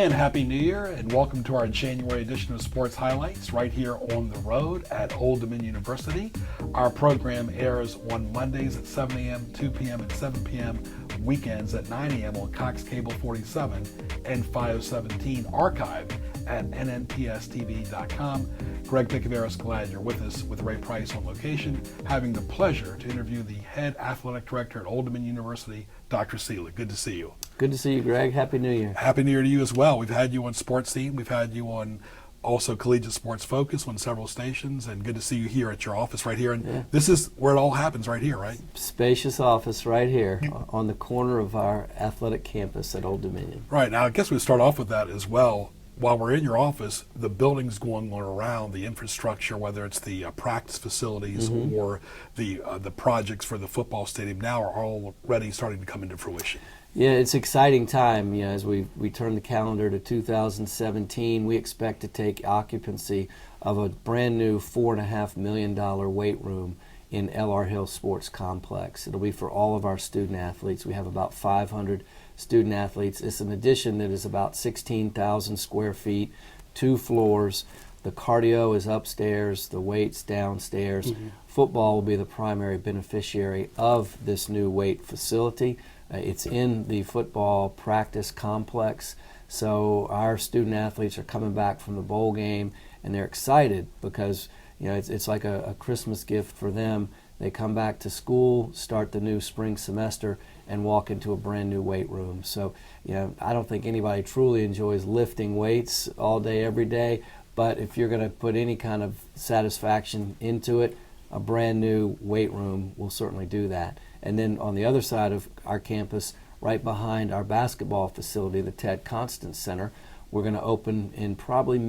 Again, Happy New Year and welcome to our January edition of Sports Highlights right here on the road at Old Dominion University. Our program airs on Mondays at 7 a.m., 2 p.m., and 7 p.m., weekends at 9 a.m. on Cox Cable 47 and 517, archived at nnpstv.com. Greg Picaveras, glad you're with us with Ray Price on location, having the pleasure to interview the head athletic director at Old Dominion University, Dr. Seelig. Good to see you. Good to see you, Greg. Happy New Year. Happy New Year to you as well. We've had you on Sports Scene. We've had you on also Collegiate Sports Focus on several stations, and good to see you here at your office right here. And This is where it all happens right here, right? Spacious office right here on the corner of our athletic campus at Old Dominion. Right. Now, I guess we start off with that as well. While we're in your office, the buildings going on around, the infrastructure, whether it's the practice facilities or the projects for the football stadium, now are already starting to come into fruition. Yeah, it's an exciting time. You know, as we turn the calendar to 2017, we expect to take occupancy of a brand new $4.5 million weight room in L.R. Hill Sports Complex. It'll be for all of our student athletes. We have about 500 student athletes. It's an addition that is about 16,000 square feet, 2 floors. The cardio is upstairs, the weights downstairs. Football will be the primary beneficiary of this new weight facility. It's in the football practice complex. So our student athletes are coming back from the bowl game and they're excited because it's like a Christmas gift for them. They come back to school, start the new spring semester, and walk into a brand new weight room. So, I don't think anybody truly enjoys lifting weights all day, every day, but if you're going to put any kind of satisfaction into it, a brand new weight room will certainly do that. And then on the other side of our campus, right behind our basketball facility, the Ted Constance Center, we're going to open in probably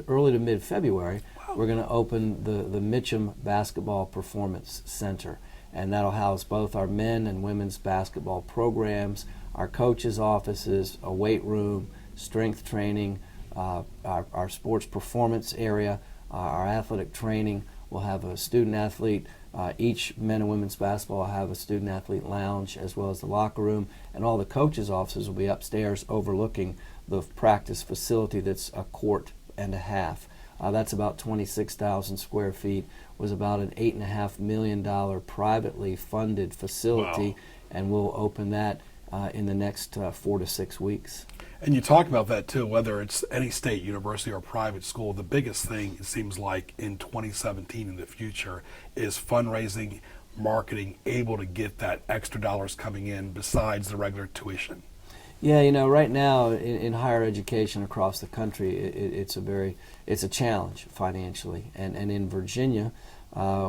early to mid-February. We're going to open the Mitcham Basketball Performance Center, and that'll house both our men and women's basketball programs, our coaches' offices, a weight room, strength training, our sports performance area, our athletic training. We'll have a student athlete. Each men and women's basketball will have a student athlete lounge as well as the locker room, and all the coaches' offices will be upstairs overlooking the practice facility that's a court and a half. That's about 26,000 square feet, was about an $8.5 million privately funded facility, and we'll open that in the next 4 to 6 weeks. And you talk about that too, whether it's any state university or private school, the biggest thing it seems like in 2017 in the future is fundraising, marketing, able to get that extra dollars coming in besides the regular tuition. Yeah, right now in higher education across the country, it's a challenge financially. And in Virginia,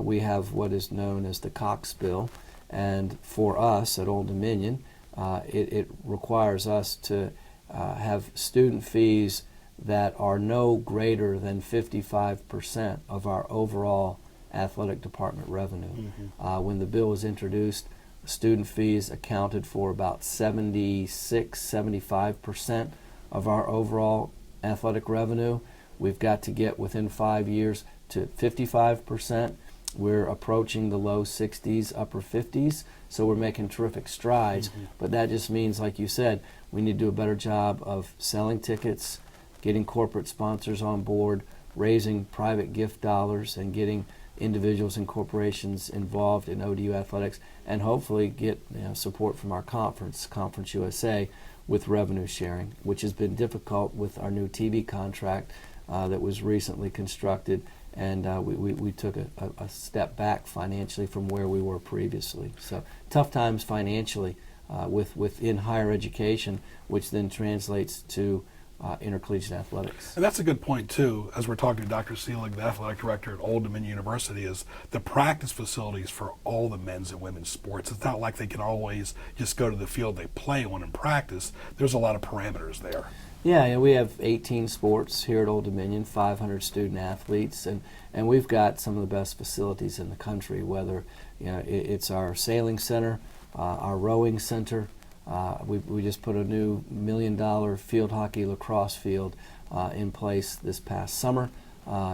we have what is known as the Cox Bill, and for us at Old Dominion, it requires us to have student fees that are no greater than 55% of our overall athletic department revenue. When the bill was introduced, student fees accounted for about 75% of our overall athletic revenue. We've got to get within 5 years to 55%. We're approaching the low 60s, upper 50s, so we're making terrific strides. But that just means, like you said, we need to do a better job of selling tickets, getting corporate sponsors on board, raising private gift dollars, and getting individuals and corporations involved in ODU athletics, and hopefully get support from our conference, Conference USA, with revenue sharing, which has been difficult with our new TV contract that was recently constructed, and we took a step back financially from where we were previously. So tough times financially within higher education, which then translates to intercollegiate athletics. And that's a good point too, as we're talking to Dr. Seelig, the athletic director at Old Dominion University, is the practice facilities for all the men's and women's sports. It's not like they can always just go to the field they play on and practice. There's a lot of parameters there. Yeah, we have 18 sports here at Old Dominion, 500 student athletes, and we've got some of the best facilities in the country, whether it's our sailing center, our rowing center. We just put a new $1 million field hockey lacrosse field in place this past summer,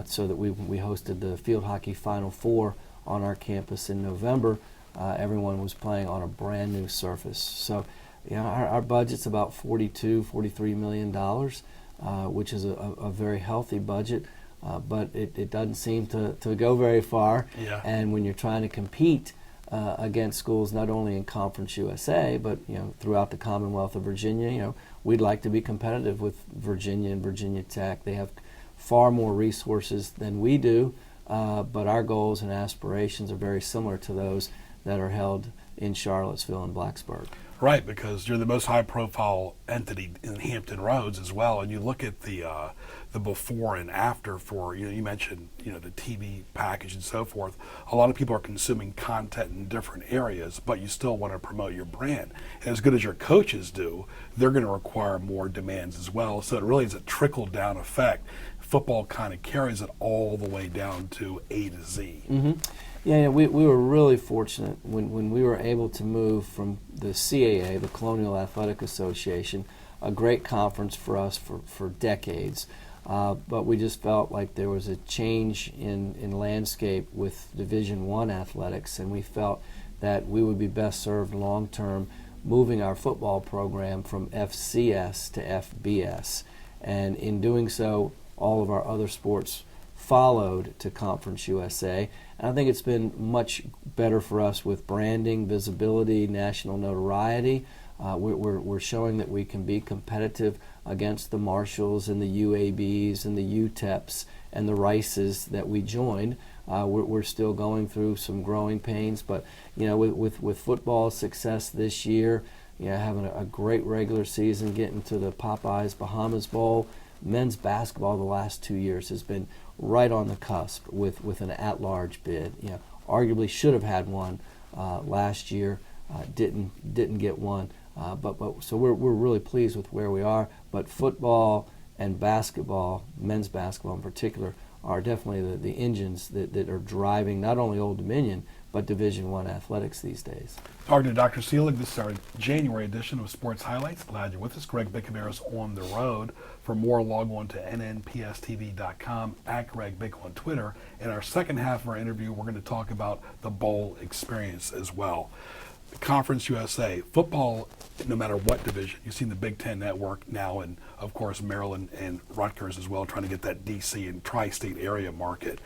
so that we hosted the field hockey Final Four on our campus in November. Everyone was playing on a brand new surface. So our budget's about $43 million, which is a very healthy budget, but it doesn't seem to go very far. Yeah. And when you're trying to compete against schools not only in Conference USA, but throughout the Commonwealth of Virginia, we'd like to be competitive with Virginia and Virginia Tech. They have far more resources than we do, but our goals and aspirations are very similar to those that are held in Charlottesville and Blacksburg. Right, because you're the most high-profile entity in Hampton Roads as well, and you look at the before and after for you mentioned the TV package and so forth. A lot of people are consuming content in different areas, but you still want to promote your brand. And as good as your coaches do, they're going to require more demands as well. So it really is a trickle-down effect. Football kind of carries it all the way down to A to Z. Mm-hmm. Yeah, we were really fortunate when we were able to move from the CAA, the Colonial Athletic Association, a great conference for us for decades. But we just felt like there was a change in landscape with Division I athletics, and we felt that we would be best served long-term moving our football program from FCS to FBS. And in doing so, all of our other sports followed to Conference USA. And I think it's been much better for us with branding, visibility, national notoriety. We're showing that we can be competitive against the Marshalls and the UABs and the UTEPs and the Rices that we joined. We're still going through some growing pains, but with football success this year, having a great regular season, getting to the Popeyes Bahamas Bowl. Men's basketball the last 2 years has been right on the cusp with an at-large bid. Arguably should have had one last year, didn't get one. So we're really pleased with where we are. But football and basketball, men's basketball in particular, are definitely the engines that are driving not only Old Dominion but Division I athletics these days. Talking to Dr. Seelig, this is our January edition of Sports Highlights. Glad you're with us. Greg Bickemare is on the road. For more, log on to nnpstv.com, at Greg Bick on Twitter. In our second half of our interview, we're going to talk about the bowl experience as well. Conference USA, football, no matter what division. You've seen the Big Ten Network now, and of course Maryland and Rutgers as well, trying to get that DC and tri-state area market.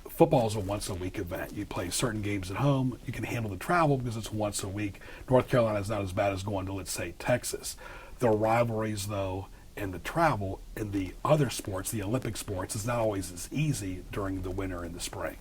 Football is a once-a-week event. You play certain games at home. You can handle the travel because it's once a week. North Carolina is not as bad as going to, let's say, Texas. The rivalries, though, and the travel in the other sports, the Olympic sports, is not always as easy during the winter and the spring.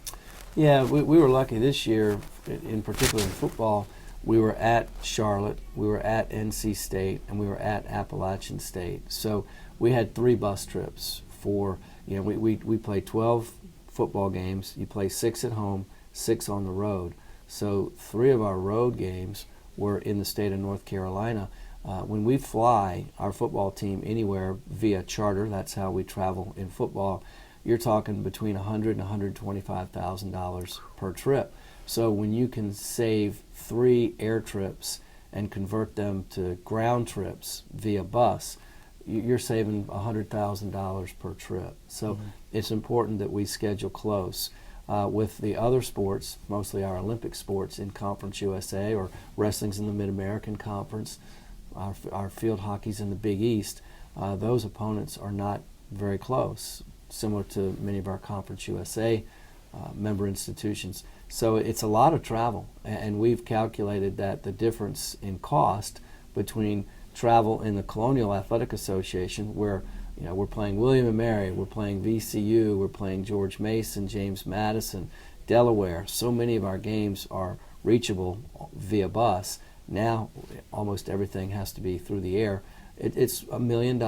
Yeah, we were lucky this year, in particular in football. We were at Charlotte, we were at NC State, and we were at Appalachian State. So we had 3 bus trips for, we played 12 football games. You play 6 at home, 6 on the road. So 3 of our road games were in the state of North Carolina. When we fly our football team anywhere via charter, that's how we travel in football, you're talking between $100,000 and $125,000 per trip. So when you can save 3 air trips and convert them to ground trips via bus, you're saving $100,000 per trip. So it's important that we schedule close. With the other sports, mostly our Olympic sports in Conference USA, or wrestling's in the Mid-American Conference, our field hockey's in the Big East, those opponents are not very close, similar to many of our Conference USA member institutions. So it's a lot of travel, and we've calculated that the difference in cost between travel in the Colonial Athletic Association, where we're playing William & Mary, we're playing VCU, we're playing George Mason, James Madison, Delaware. So many of our games are reachable via bus. Now almost everything has to be through the air. It's $1 million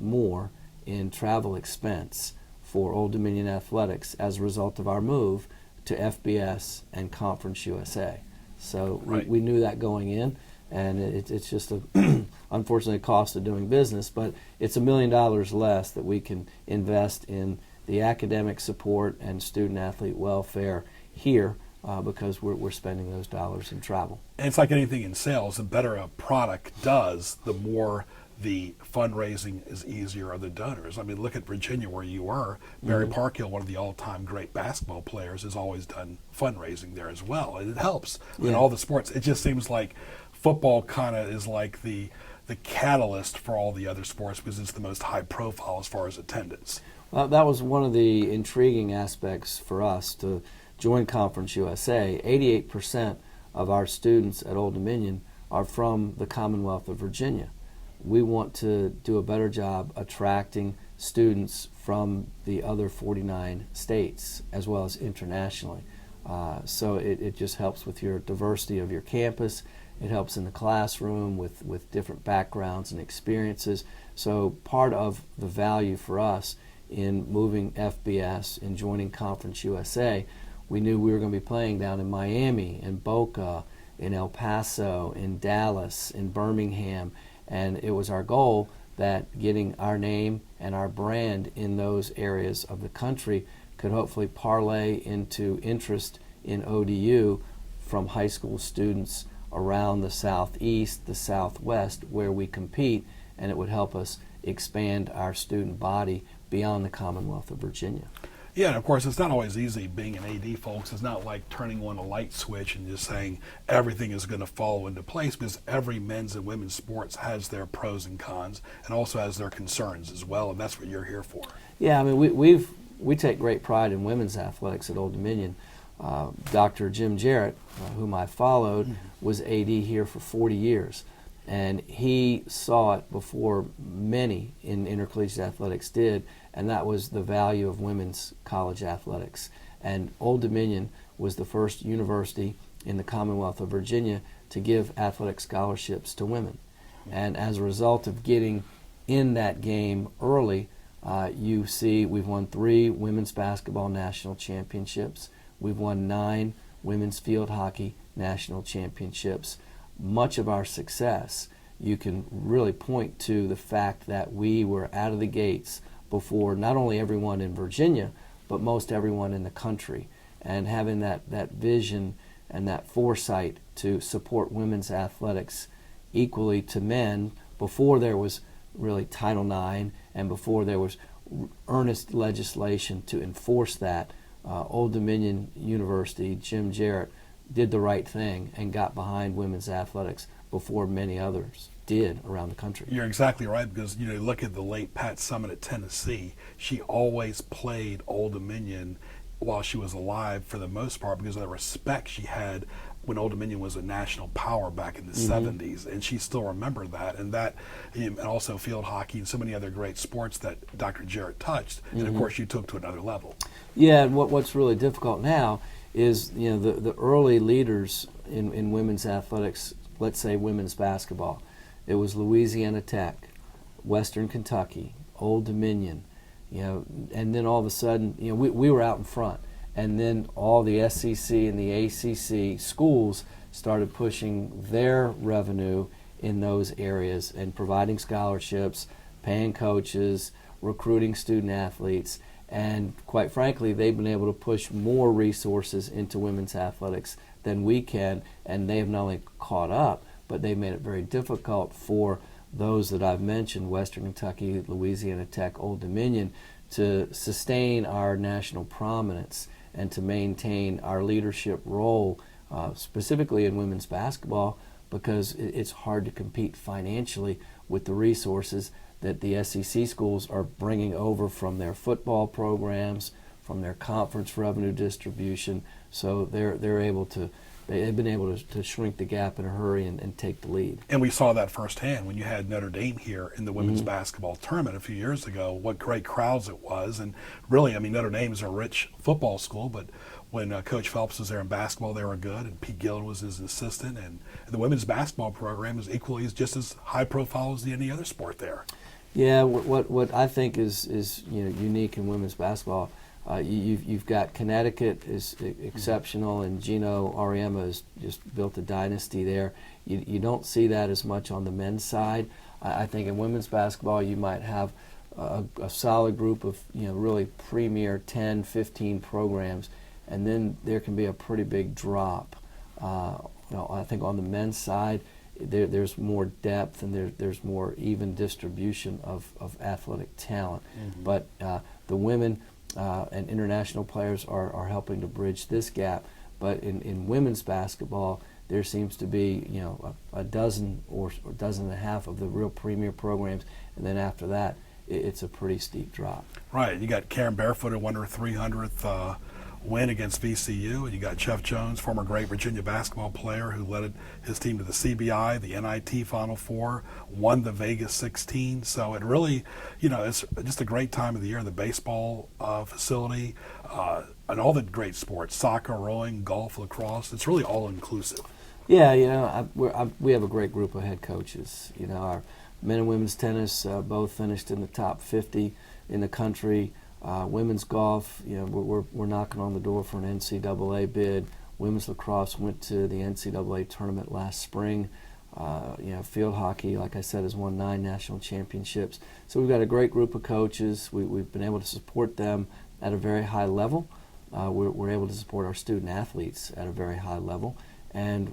more in travel expense for Old Dominion Athletics as a result of our move to FBS and Conference USA. So right. we knew that going in, and it's just unfortunately a cost of doing business, but it's $1 million less that we can invest in the academic support and student athlete welfare here because we're spending those dollars in travel. And it's like anything in sales, the better a product does, the more the fundraising is easier of the donors. I mean, look at Virginia where you were. Barry Parkhill, one of the all-time great basketball players, has always done fundraising there as well. And it helps in all the sports. It just seems like football kind of is like the catalyst for all the other sports because it's the most high profile as far as attendance. Well, that was one of the intriguing aspects for us to join Conference USA. 88% of our students at Old Dominion are from the Commonwealth of Virginia. We want to do a better job attracting students from the other 49 states as well as internationally. So it just helps with your diversity of your campus. It helps in the classroom with different backgrounds and experiences. So part of the value for us in moving FBS and joining Conference USA, we knew we were going to be playing down in Miami, in Boca, in El Paso, in Dallas, in Birmingham, and it was our goal that getting our name and our brand in those areas of the country could hopefully parlay into interest in ODU from high school students around the southeast, the southwest, where we compete, and it would help us expand our student body beyond the Commonwealth of Virginia. Yeah, and of course, it's not always easy being an AD, folks. It's not like turning on a light switch and just saying everything is going to fall into place, because every men's and women's sports has their pros and cons and also has their concerns as well, and that's what you're here for. Yeah, I mean, we take great pride in women's athletics at Old Dominion. Dr. Jim Jarrett, whom I followed, was AD here for 40 years. And he saw it before many in intercollegiate athletics did, and that was the value of women's college athletics. And Old Dominion was the first university in the Commonwealth of Virginia to give athletic scholarships to women. And as a result of getting in that game early, you see we've won 3 women's basketball national championships. We've won 9 women's field hockey national championships. Much of our success, you can really point to the fact that we were out of the gates before not only everyone in Virginia, but most everyone in the country. And having that vision and that foresight to support women's athletics equally to men before there was really Title IX and before there was earnest legislation to enforce that, Old Dominion University, Jim Jarrett, did the right thing and got behind women's athletics before many others did around the country. You're exactly right, because you look at the late Pat Summitt at Tennessee. She always played Old Dominion while she was alive for the most part because of the respect she had when Old Dominion was a national power back in the 70s, and she still remembered that, and also field hockey and so many other great sports that Dr. Jarrett touched, and of course you took to another level. Yeah, and what's really difficult now is the early leaders in women's athletics, let's say women's basketball. It was Louisiana Tech, Western Kentucky, Old Dominion, and then all of a sudden, we were out in front. And then all the SEC and the ACC schools started pushing their revenue in those areas and providing scholarships, paying coaches, recruiting student athletes. And quite frankly, they've been able to push more resources into women's athletics than we can. And they have not only caught up, but they've made it very difficult for those that I've mentioned, Western Kentucky, Louisiana Tech, Old Dominion, to sustain our national prominence and to maintain our leadership role, specifically in women's basketball, because it's hard to compete financially with the resources that the SEC schools are bringing over from their football programs, from their conference revenue distribution. So they've been able to shrink the gap in a hurry and take the lead. And we saw that firsthand when you had Notre Dame here in the women's basketball tournament a few years ago, what great crowds it was. And really, Notre Dame is a rich football school, but when Coach Phelps was there in basketball, they were good, and Pete Gillen was his assistant. And the women's basketball program is equally just as high profile as any other sport there. Yeah, what I think is unique in women's basketball, you've got Connecticut is exceptional, and Gino Auriemma has just built a dynasty there. You don't see that as much on the men's side. I think in women's basketball you might have a solid group of really premier 10, 15 programs, and then there can be a pretty big drop. I think on the men's side there's more depth and there's more even distribution of athletic talent. But the women and international players are helping to bridge this gap. But in women's basketball, there seems to be, a dozen or a dozen and a half of the real premier programs, and then after that, it's a pretty steep drop. Right. You got Karen Barefoot who won her 300th win against VCU. You got Jeff Jones, former great Virginia basketball player who led his team to the CBI, the NIT Final Four, won the Vegas 16. So it really, it's just a great time of the year. The baseball facility and all the great sports, soccer, rowing, golf, lacrosse. It's really all inclusive. Yeah, we have a great group of head coaches. Our men and women's tennis both finished in the top 50 in the country. Women's golf, we're knocking on the door for an NCAA bid. Women's lacrosse went to the NCAA tournament last spring. Field hockey, like I said, has won 9 national championships. So we've got a great group of coaches. We've been able to support them at a very high level. We're able to support our student athletes at a very high level. And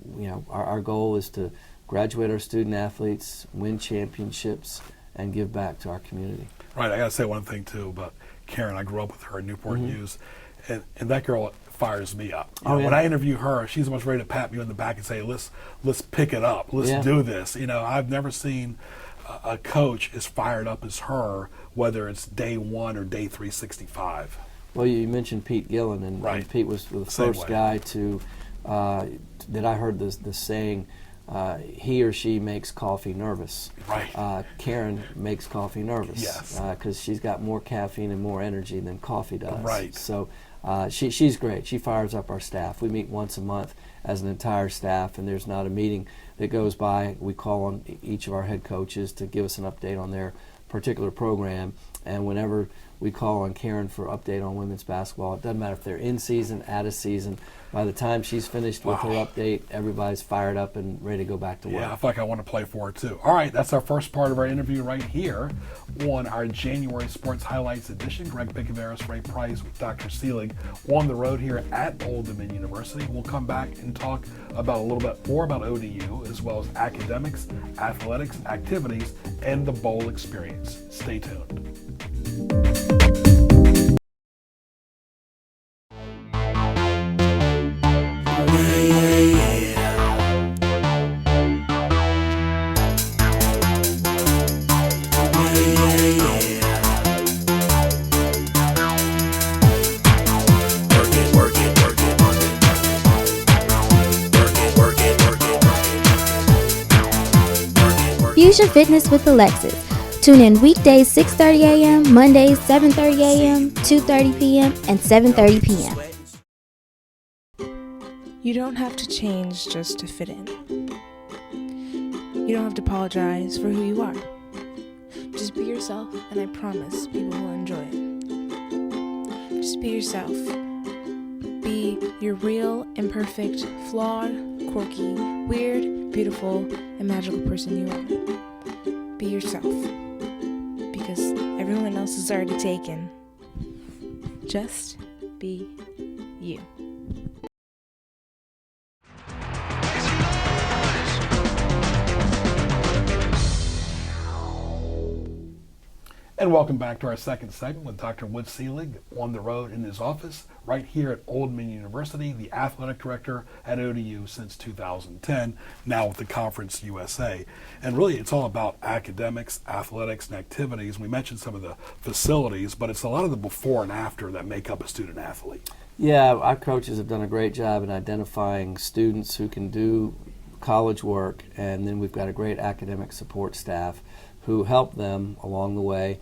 our goal is to graduate our student athletes, win championships, and give back to our community. Right. I got to say one thing too about Karen. I grew up with her in Newport News, and that girl fires me up. When I interview her, she's almost ready to pat me on the back and say, let's pick it up. Let's do this. I've never seen a coach as fired up as her, whether it's day 1 or day 365. Well, you mentioned Pete Gillen, and Pete was the first guy to that I heard the saying, he or she makes coffee nervous. Right. Karen makes coffee nervous. Yes. Because she's got more caffeine and more energy than coffee does. Right. So she's great. She fires up our staff. We meet once a month as an entire staff, and there's not a meeting that goes by. We call on each of our head coaches to give us an update on their particular program, and whenever we call on Karen for update on women's basketball, it doesn't matter if they're in season, out of season. By the time she's finished with her update, everybody's fired up and ready to go back to work. Yeah, I feel like I want to play for her too. All right, that's our first part of our interview right here on our January Sports Highlights edition. Greg Picaveras, Ray Price with Dr. Seelig on the road here at Old Dominion University. We'll come back and talk about a little bit more about ODU, as well as academics, athletics, activities, and the bowl experience. Stay tuned. Fusion Fitness with Alexis. Tune in weekdays 6:30 a.m., Mondays 7:30 a.m., 2:30 p.m., and 7:30 p.m. You don't have to change just to fit in. You don't have to apologize for who you are. Just be yourself, and I promise people will enjoy it. Just be yourself. Be your real, imperfect, flawed, quirky, weird, beautiful, and magical person you are. Be yourself. Because everyone else is already taken. Just be you. And welcome back to our second segment with Dr. Wood Seelig on the road in his office right here at Old Dominion University, the athletic director at ODU since 2010, now with the Conference USA. And really it's all about academics, athletics, and activities. We mentioned some of the facilities, but it's a lot of the before and after that make up a student athlete. Yeah, our coaches have done a great job in identifying students who can do college work, and then we've got a great academic support staff who help them along the way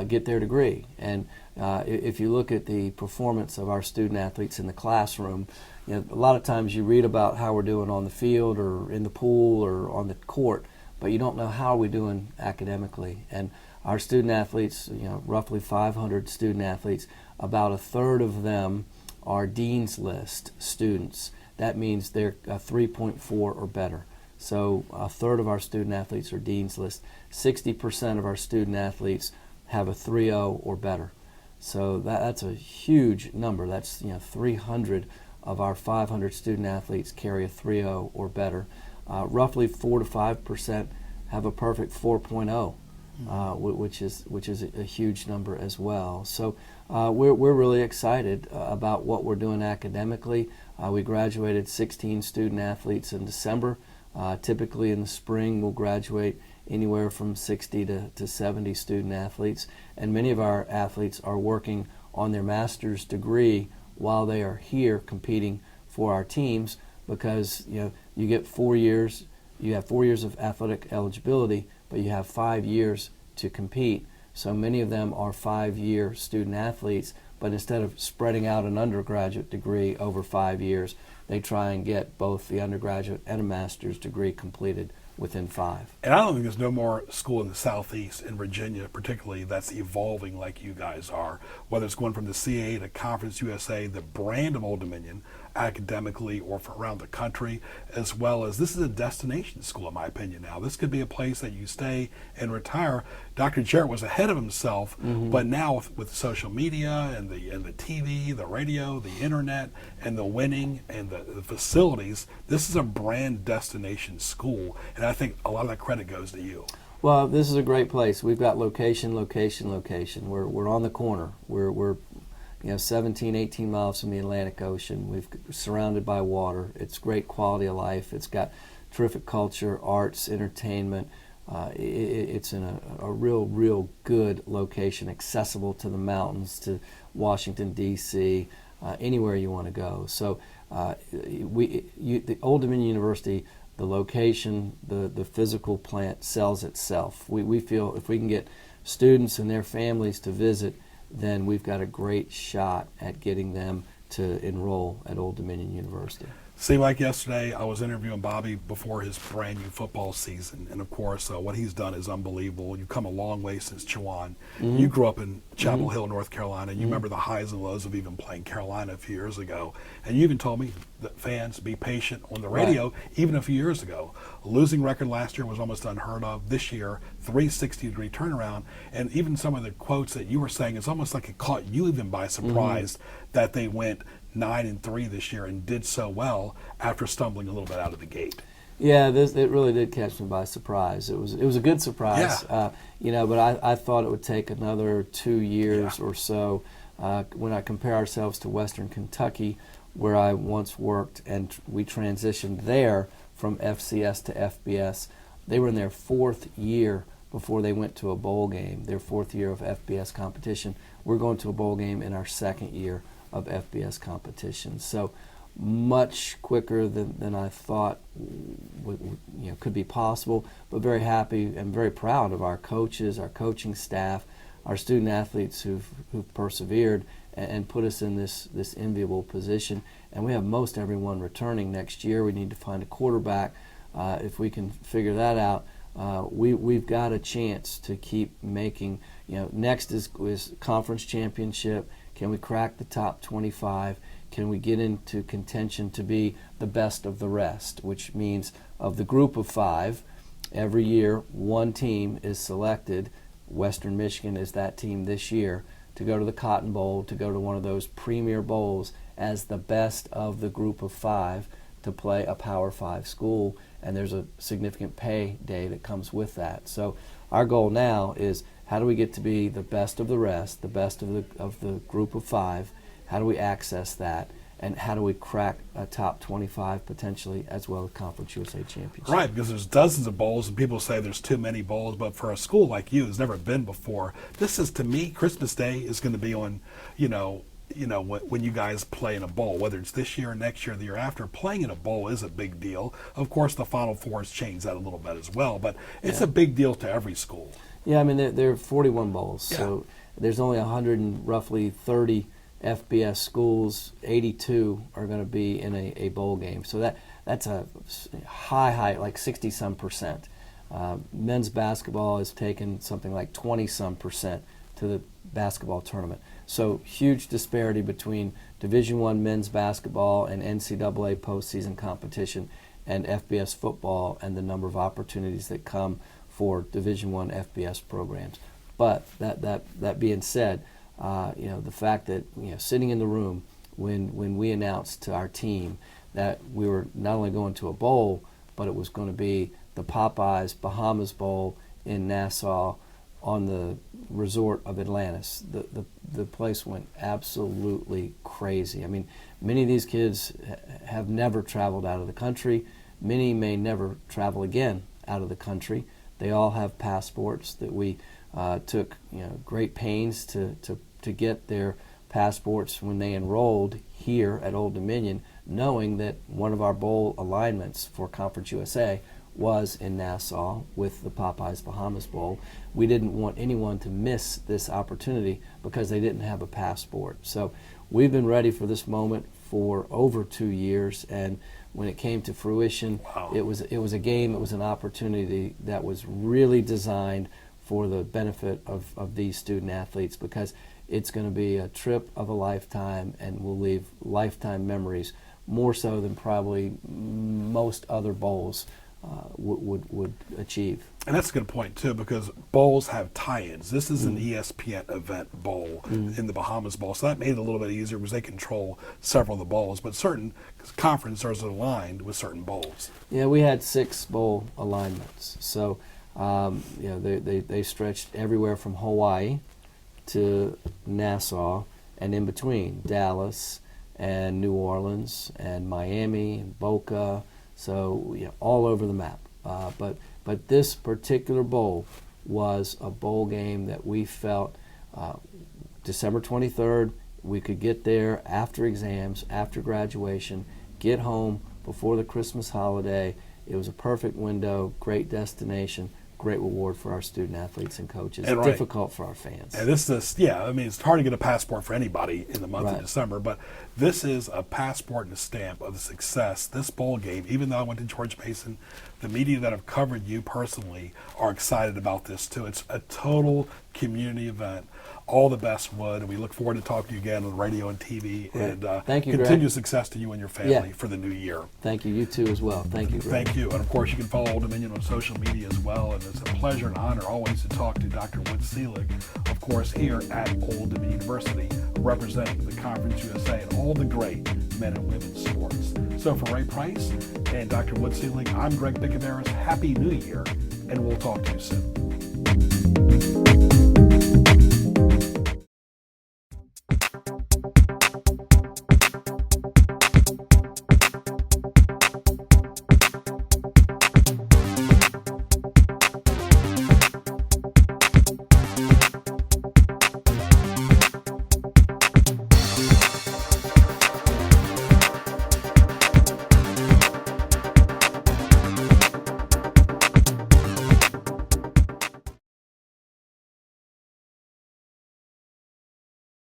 get their degree. And if you look at the performance of our student athletes in the classroom, a lot of times you read about how we're doing on the field or in the pool or on the court, but you don't know how we're doing academically. And our student athletes, roughly 500 student athletes, about a third of them are Dean's List students. That means they're a 3.4 or better. So a third of our student athletes are Dean's List. 60% of our student athletes have a 3.0 or better. So that's a huge number. That's 300 of our 500 student athletes carry a 3.0 or better. Roughly 4 to 5% have a perfect 4.0, which is a huge number as well. So we're really excited about what we're doing academically. We graduated 16 student athletes in December. Typically in the spring, we'll graduate anywhere from 60 to 70 student athletes, and many of our athletes are working on their master's degree while they are here competing for our teams, because you get 4 years, you have 4 years of athletic eligibility, but you have 5 years to compete. So many of them are 5-year student athletes, but instead of spreading out an undergraduate degree over 5 years, they try and get both the undergraduate and a master's degree completed within 5. And I don't think there's no more school in the Southeast, in Virginia particularly, that's evolving like you guys are. Whether it's going from the CAA to Conference USA, the brand of Old Dominion, academically or for around the country, as well as this is a destination school, in my opinion now. This could be a place that you stay and retire. Dr. Jarrett was ahead of himself, but now with social media and the TV, the radio, the internet, and the winning and the facilities, this is a brand destination school, and I think a lot of that credit goes to you. Well, this is a great place. We've got location. We're on the corner. We're 17, 18 miles from the Atlantic Ocean. We're surrounded by water. It's great quality of life. It's got terrific culture, arts, entertainment. It's in a real good location, accessible to the mountains, to Washington, D.C., anywhere you want to go. So the Old Dominion University, the location, the physical plant sells itself. We feel if we can get students and their families to visit, then we've got a great shot at getting them to enroll at Old Dominion University. Seemed like yesterday I was interviewing Bobby before his brand new football season, and of course what he's done is unbelievable. You've come a long way since Chowan. You grew up in Chapel Hill, North Carolina, and you remember the highs and lows of even playing Carolina a few years ago. And you even told me that fans be patient on the radio, even a few years ago. A losing record last year was almost unheard of. This year, 360-degree turnaround, and even some of the quotes that you were saying, it's almost like it caught you even by surprise that they went 9-3 this year and did so well after stumbling a little bit out of the gate. Yeah, it really did catch me by surprise. It was a good surprise, but I thought it would take another 2 years or so. When I compare ourselves to Western Kentucky, where I once worked, and we transitioned there from FCS to FBS, they were in their 4th year before they went to a bowl game, their 4th year of FBS competition. We're going to a bowl game in our 2nd year of FBS competition. So much quicker than I thought could be possible, but very happy and very proud of our coaches, our coaching staff, our student athletes who've persevered and put us in this enviable position. And we have most everyone returning next year. We need to find a quarterback. If we can figure that out, we've got a chance to keep making, next is conference championship. Can we crack the top 25? Can we get into contention to be the best of the rest, which means of the group of 5, every year one team is selected. Western Michigan is that team this year to go to the Cotton Bowl, to go to one of those premier bowls as the best of the group of 5 to play a Power 5 school, and there's a significant pay day that comes with that. So our goal now is, how do we get to be the best of the rest, the best of the group of 5? How do we access that? And how do we crack a top 25 potentially, as well as Conference USA Championship? Right, because there's dozens of bowls, and people say there's too many bowls, but for a school like you, who's never been before, this is, to me, Christmas Day is going to be on, when you guys play in a bowl, whether it's this year or next year or the year after. Playing in a bowl is a big deal. Of course, the Final Four has changed that a little bit as well, but it's a big deal to every school. Yeah, I mean, there are 41 bowls, so there's only roughly 30 FBS schools. 82 are going to be in a bowl game. So that's a high, like 60-some%. Men's basketball has taken something like 20-some% to the basketball tournament. So huge disparity between Division I men's basketball and NCAA postseason competition and FBS football, and the number of opportunities that come for Division I FBS programs. But that being said, the fact that sitting in the room when we announced to our team that we were not only going to a bowl, but it was going to be the Popeyes Bahamas Bowl in Nassau on the resort of Atlantis. The place went absolutely crazy. I mean, many of these kids have never traveled out of the country. Many may never travel again out of the country. They all have passports that we took great pains to get their passports when they enrolled here at Old Dominion, knowing that one of our bowl alignments for Conference USA was in Nassau with the Popeyes Bahamas Bowl. We didn't want anyone to miss this opportunity because they didn't have a passport. So we've been ready for this moment for over 2 years, and when it came to fruition, wow. it was a game, it was an opportunity that was really designed for the benefit of these student athletes, because it's going to be a trip of a lifetime and will leave lifetime memories, more so than probably most other bowls would achieve. And that's a good point too, because bowls have tie-ins. This is an ESPN event bowl in the Bahamas Bowl, so that made it a little bit easier because they control several of the bowls, but certain conferences are aligned with certain bowls. Yeah, we had 6 bowl alignments, so they stretched everywhere from Hawaii to Nassau, and in between Dallas and New Orleans and Miami and Boca, so all over the map. But this particular bowl was a bowl game that we felt December 23rd, we could get there after exams, after graduation, get home before the Christmas holiday. It was a perfect window, great destination, great reward for our student athletes and coaches. And difficult for our fans. And this is, it's hard to get a passport for anybody in the month of December, but this is a passport and a stamp of the success. This bowl game, even though I went to George Mason, the media that have covered you personally are excited about this too. It's a total community event. All the best, Wood, and we look forward to talking to you again on radio and TV. And thank you, continued Greg. Success to you and your family for the new year. Thank you. You too as well. Thank you, Greg. Thank you. And of course, you can follow Old Dominion on social media as well. And it's a pleasure and honor always to talk to Dr. Wood Selig, of course, here at Old Dominion University, representing the Conference USA and all the great men and women's sports. So for Ray Price and Dr. Wood Selig, I'm Greg Bicaveras. Happy New Year, and we'll talk to you soon.